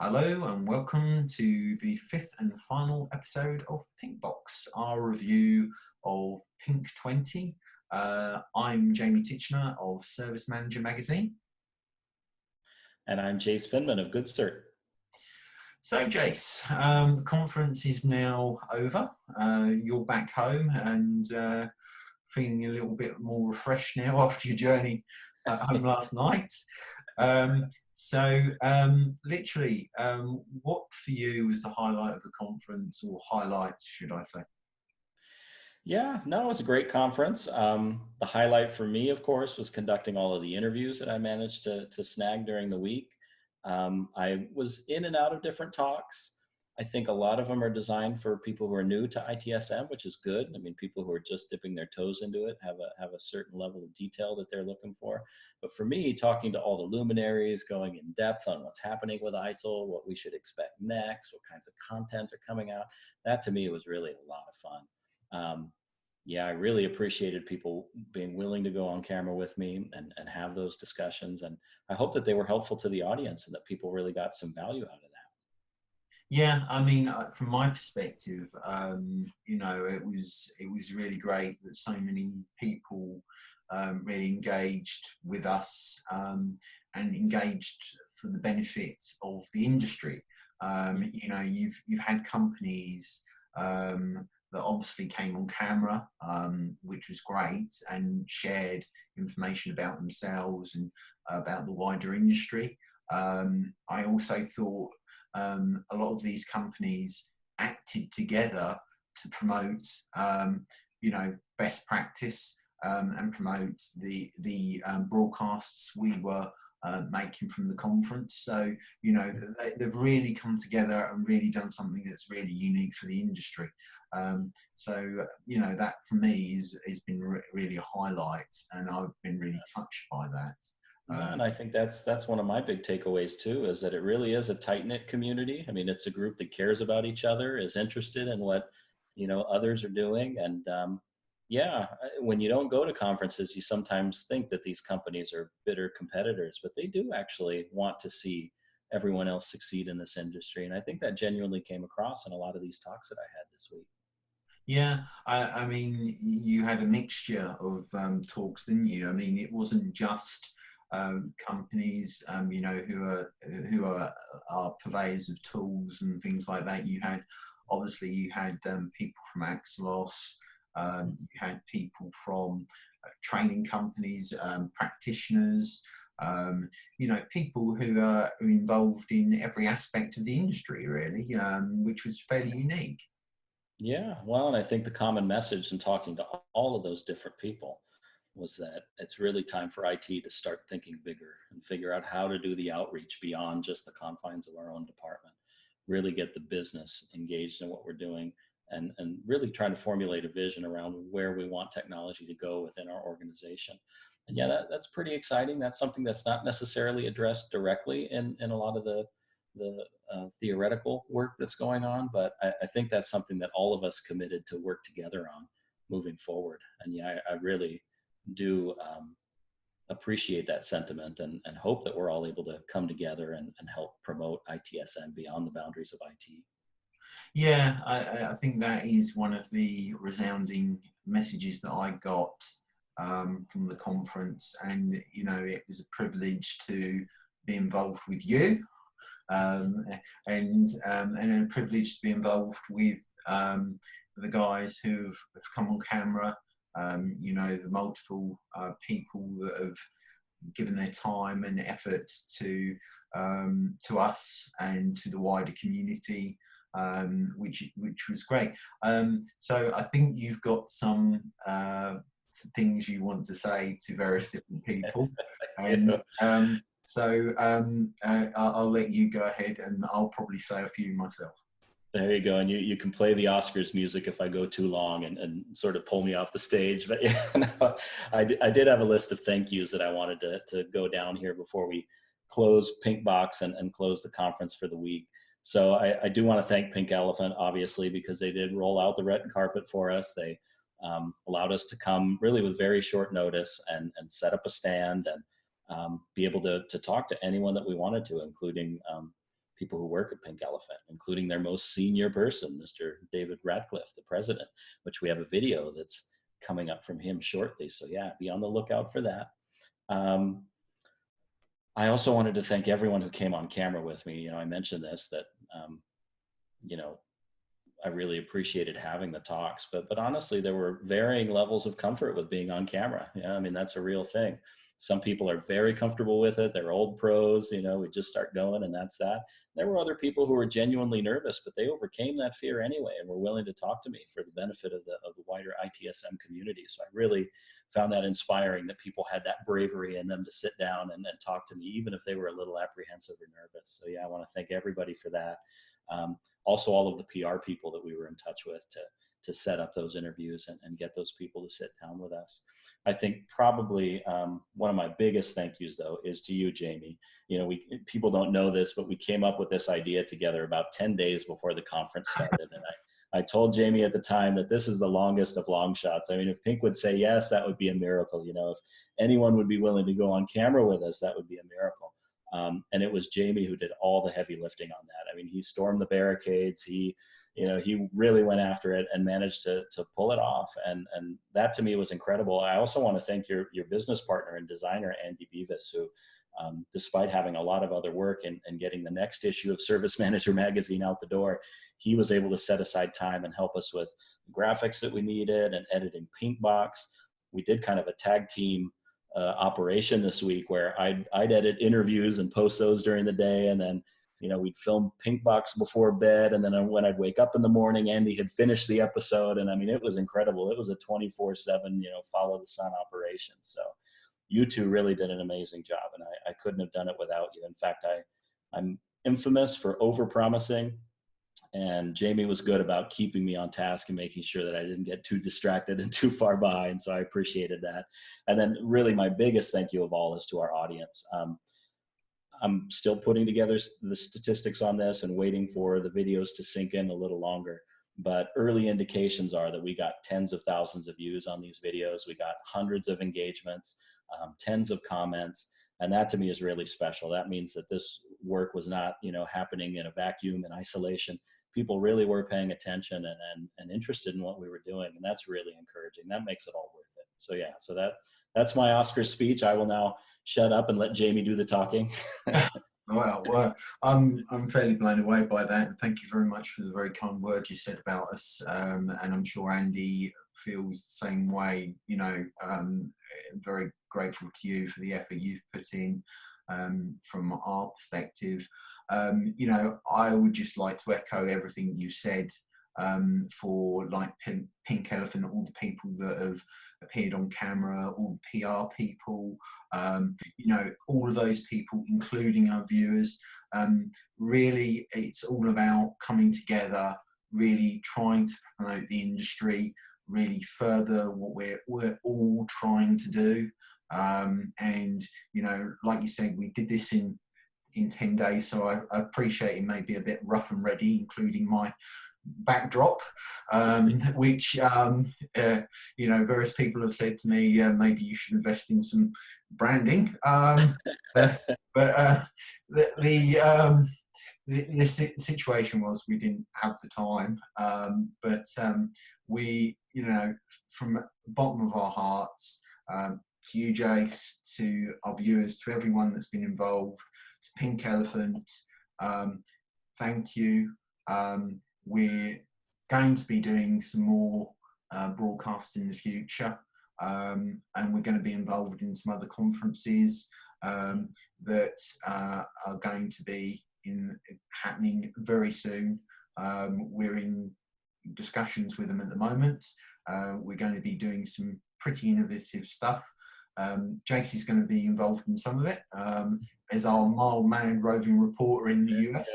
Hello and welcome to the fifth and final episode of Pinkbox, our review of Pink 20. I'm Jamie Titchener of Service Manager Magazine. And I'm Jace Finman of Good Cert. So Jace, the conference is now over. You're back home and feeling a little bit more refreshed now after your journey home last night. Literally, what for you was the highlight of the conference, or highlights, should I say? Yeah, no, it was a great conference. The highlight for me, of course, was conducting all of the interviews that I managed to snag during the week. I was in and out of different talks. I think a lot of them are designed for people who are new to ITSM, which is good. I mean, people who are just dipping their toes into it have a certain level of detail that they're looking for. But for me, talking to all the luminaries, going in depth on what's happening with ITIL, what we should expect next, what kinds of content are coming out, that to me was really a lot of fun. Yeah, I really appreciated people being willing to go on camera with me and have those discussions. And I hope that they were helpful to the audience and that people really got some value out of that. Yeah, I mean, from my perspective, it was really great that so many people really engaged with us and engaged for the benefit of the industry. You've had companies that obviously came on camera, which was great, and shared information about themselves and about the wider industry. I also thought a lot of these companies acted together to promote, best practice and promote the broadcasts we were making from the conference. So, they've really come together and really done something that's really unique for the industry. That for me has been really a highlight, and I've been really touched by that. Yeah, and I think that's one of my big takeaways too, is that it really is a tight-knit community. I mean, it's a group that cares about each other, is interested in what others are doing, and when you don't go to conferences, you sometimes think that these companies are bitter competitors, but they do actually want to see everyone else succeed in this industry, and I think that genuinely came across in a lot of these talks that I had this week. Yeah, I mean, you had a mixture of talks, didn't you? I mean, it wasn't just companies, who are purveyors of tools and things like that. You had people from Axelos, you had people from training companies, practitioners, people who are involved in every aspect of the industry, really, which was fairly unique. Yeah, well, and I think the common message in talking to all of those different people was that it's really time for IT to start thinking bigger and figure out how to do the outreach beyond just the confines of our own department. Really get the business engaged in what we're doing, and really trying to formulate a vision around where we want technology to go within our organization. And yeah, that's pretty exciting. That's something that's not necessarily addressed directly in a lot of the theoretical work that's going on, but I think that's something that all of us committed to work together on moving forward. And yeah, I really do appreciate that sentiment, and hope that we're all able to come together and help promote ITSM beyond the boundaries of IT. Yeah, I think that is one of the resounding messages that I got from the conference, and it was a privilege to be involved with you, um, and a privilege to be involved with the guys who've come on camera. The multiple people that have given their time and effort to us and to the wider community, which was great. So I think you've got some things you want to say to various different people, and I'll let you go ahead, and I'll probably say a few myself. There you go. And you can play the Oscars music if I go too long and sort of pull me off the stage. But yeah, no, I did have a list of thank yous that I wanted to go down here before we close Pinkbox and close the conference for the week. So I do want to thank Pink Elephant, obviously, because they did roll out the red carpet for us. They allowed us to come really with very short notice and set up a stand and be able to talk to anyone that we wanted to, including people who work at Pink Elephant, including their most senior person, Mr. David Radcliffe, the president, which we have a video that's coming up from him shortly. So yeah, be on the lookout for that. Um, I also wanted to thank everyone who came on camera with me. I mentioned this, that, you know, I really appreciated having the talks, but honestly, there were varying levels of comfort with being on camera. Yeah, I mean, that's a real thing. Some people are very comfortable with it. They're old pros, we just start going and that's that. There were other people who were genuinely nervous, but they overcame that fear anyway and were willing to talk to me for the benefit of the wider ITSM community. So I really found that inspiring, that people had that bravery in them to sit down and talk to me, even if they were a little apprehensive or nervous. So yeah, I want to thank everybody for that. Also all of the PR people that we were in touch with to set up those interviews and get those people to sit down with us. I think probably one of my biggest thank yous, though, is to you, Jamie. People don't know this, but we came up with this idea together about 10 days before the conference started. And I told Jamie at the time that this is the longest of long shots. I mean, if Pink would say yes, that would be a miracle. If anyone would be willing to go on camera with us, that would be a miracle. And it was Jamie who did all the heavy lifting on that. I mean, he stormed the barricades. He really went after it and managed to pull it off. And that to me was incredible. I also want to thank your business partner and designer, Andy Beavis, who, despite having a lot of other work and getting the next issue of Service Manager magazine out the door, he was able to set aside time and help us with graphics that we needed and editing Pinkbox. We did kind of a tag team operation this week where I'd edit interviews and post those during the day, and then we'd film Pinkbox before bed, and then when I'd wake up in the morning, Andy had finished the episode. And I mean, it was incredible. It was a 24/7 follow the sun operation. So you two really did an amazing job, and I couldn't have done it without you. In fact, I'm infamous for over promising, and Jamie was good about keeping me on task and making sure that I didn't get too distracted and too far behind. So I appreciated that. And then really my biggest thank you of all is to our audience. I'm still putting together the statistics on this and waiting for the videos to sink in a little longer. But early indications are that we got tens of thousands of views on these videos. We got hundreds of engagements, tens of comments. And that to me is really special. That means that this work was not, happening in a vacuum in isolation. People really were paying attention and interested in what we were doing. And that's really encouraging. That makes it all worth it. So yeah, so that's my Oscar speech. I will now shut up and let Jamie do the talking. Well, I'm fairly blown away by that. And thank you very much for the very kind words you said about us. And I'm sure Andy feels the same way. Very grateful to you for the effort you've put in from our perspective. I would just like to echo everything you said for like Pink Elephant, all the people that have appeared on camera, all the PR people, all of those people, including our viewers. Really, it's all about coming together, really trying to promote the industry, really further what we're all trying to do. And like you said, we did this in 10 days, so I appreciate it may be a bit rough and ready, including my backdrop, which various people have said to me, maybe you should invest in some branding. But the situation was we didn't have the time, but we, from the bottom of our hearts, to you, Jace, to our viewers, to everyone that's been involved, to Pink Elephant, thank you. We're going to be doing some more broadcasts in the future, and we're going to be involved in some other conferences that are going to be happening very soon. We're in discussions with them at the moment. We're going to be doing some pretty innovative stuff. Jace is going to be involved in some of it as our mild-mannered roving reporter in the US.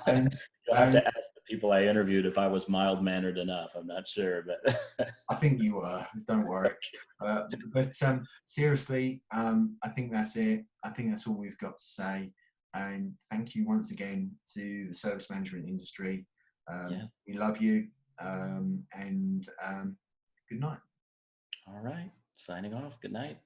And you'll have to ask the people I interviewed if I was mild-mannered enough. I'm not sure, but I think you were. Don't worry. But seriously, I think that's it. I think that's all we've got to say. And thank you once again to the service management industry. We love you. And good night. All right. Signing off. Good night.